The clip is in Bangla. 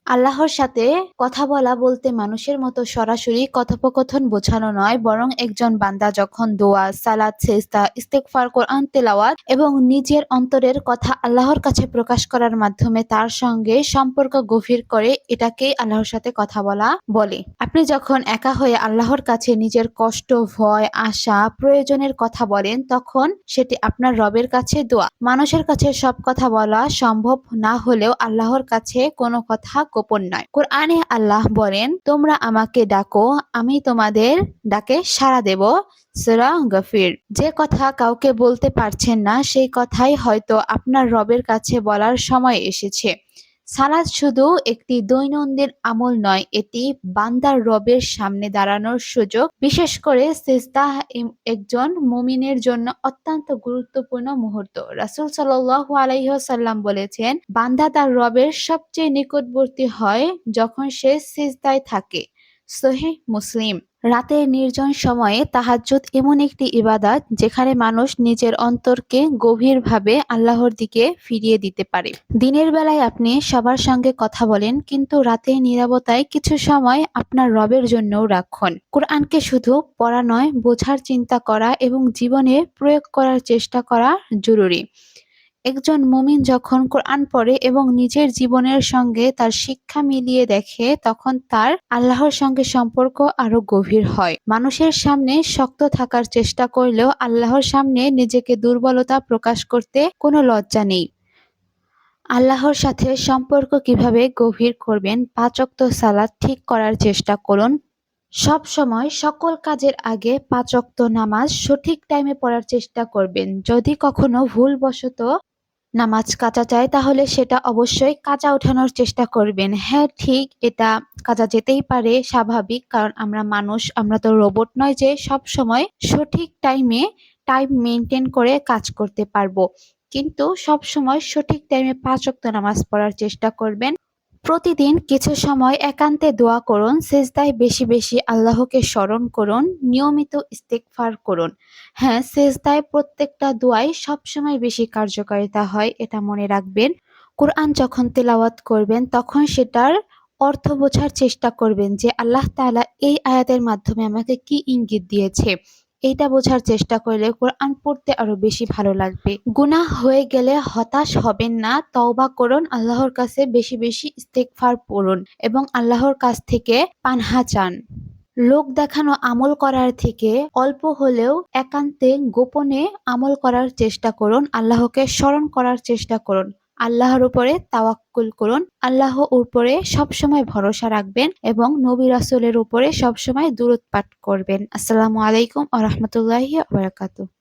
আল্লাহর সাথে কথা বলা বলতে মানুষের মতো সরাসরি কথোপকথন বোঝানো নয়, বরং একজন বান্দা যখন দোয়া, সালাত, সেজদা, ইস্তেগফার, কোরআন তেলাওয়াত এবং নিজের অন্তরের কথা আল্লাহর কাছে প্রকাশ করার মাধ্যমে তার সঙ্গে সম্পর্ক গভীর করে, এটাকেই আল্লাহর সাথে কথা বলা বলে। আপনি যখন একা হয়ে আল্লাহর কাছে নিজের কষ্ট, ভয়, আশা, প্রয়োজনের কথা বলেন, তখন সেটি আপনার রবের কাছে দোয়া। মানুষের কাছে সব কথা বলা সম্ভব না হলেও আল্লাহর কাছে কোনো কথা গোপন নয়। কোরআনে আল্লাহ বলেন, তোমরা আমাকে ডাকো, আমি তোমাদের ডাকে সাড়া দেব। সূরা গাফির। যে কথা কাউকে বলতে পারছেন না, সেই কথাই হয়তো আপনার রবের কাছে বলার সময় এসেছে। সালাত শুধু একটি দৈনন্দিন আমল নয়, এটি বান্দার রবের সামনে দাঁড়ানোর সুযোগ। বিশেষ করে সিজদাহ একজন মুমিনের জন্য অত্যন্ত গুরুত্বপূর্ণ মুহূর্ত। রাসূল সাল্লাল্লাহু আলাইহি ওয়াসাল্লাম বলেছেন, বান্দা তার রবের সবচেয়ে নিকটবর্তী হয় যখন সে সিজদায় থাকে। সহিহ মুসলিম। রাতের নির্জন সময়ে তাহাজ্জুদ এমন একটি ইবাদত যেখানে মানুষ নিজের অন্তরকে গভীরভাবে আল্লাহর দিকে ফিরিয়ে দিতে পারে। দিনের বেলায় আপনি সবার সঙ্গে কথা বলেন, কিন্তু রাতের নীরবতায় কিছু সময় আপনার রবের জন্যও রাখুন। কোরআনকে শুধু পড়া নয়, বোঝার চিন্তা করা এবং জীবনে প্রয়োগ করার চেষ্টা করা জরুরি। একজন মুমিন যখন কোরআন পড়ে এবং নিজের জীবনের সঙ্গে তার শিক্ষা মিলিয়ে দেখে, তখন তার আল্লাহর সঙ্গে সম্পর্ক আরো গভীর হয়। মানুষের সামনে শক্ত থাকার চেষ্টা করলেও আল্লাহর সামনে নিজেকে দুর্বলতা প্রকাশ করতে কোনো লজ্জা নেই। আল্লাহর সাথে সম্পর্ক কিভাবে গভীর করবেন? ৫ ওয়াক্ত সালাত ঠিক করার চেষ্টা করুন। সব সময় সকল কাজের আগে ৫ ওয়াক্ত নামাজ সঠিক টাইমে পড়ার চেষ্টা করবেন। যদি কখনো ভুলবশত নামাজ কাজা যায়, তাহলে সেটা অবশ্যই কাজা ওঠানোর চেষ্টা করবেন। হ্যাঁ, ঠিক, এটা কাজা যেতেই পারে, স্বাভাবিক, কারণ আমরা মানুষ, আমরা তো রোবট নয় যে সব সময় সঠিক টাইম মেনটেন করে কাজ করতে পারবো। কিন্তু সব সময় সঠিক টাইমে ৫ ওয়াক্ত নামাজ পড়ার চেষ্টা করবেন। প্রতিদিন কিছু সময় একান্তে দোয়া করুন, সিজদায় বেশি বেশি আল্লাহকে স্মরণ করুন, নিয়মিত ইস্তেগফার করুন। হ্যাঁ, সিজদায় প্রত্যেকটা দোয়াই সবসময় বেশি কার্যকারিতা হয়, এটা মনে রাখবেন। কোরআন যখন তেলাওয়াত করবেন, তখন সেটার অর্থ বোঝার চেষ্টা করবেন যে আল্লাহ তাআলা এই আয়াতের মাধ্যমে আমাকে কি ইঙ্গিত দিয়েছে। এইটা বোঝার চেষ্টা করলে কোরআন পড়তে আরো বেশি ভালো লাগবে। গুনাহ হয়ে গেলে হতাশ হবেন না, তওবা করুন, আল্লাহর কাছে বেশি বেশি ইস্তেগফার পড়ুন এবং আল্লাহর কাছ থেকে পানাহ চান। লোক দেখানো আমল করার থেকে অল্প হলেও একান্তে গোপনে আমল করার চেষ্টা করুন। আল্লাহকে স্মরণ করার চেষ্টা করুন। আল্লাহর উপরে তাওয়াক্কুল করুন। আল্লাহর উপরে সবসময় ভরসা রাখবেন এবং নবী রাসূলের উপরে সবসময় দুরূদ পাঠ করবেন। আসসালামু আলাইকুম ওয়া রাহমাতুল্লাহি ওয়া বারাকাতুহু।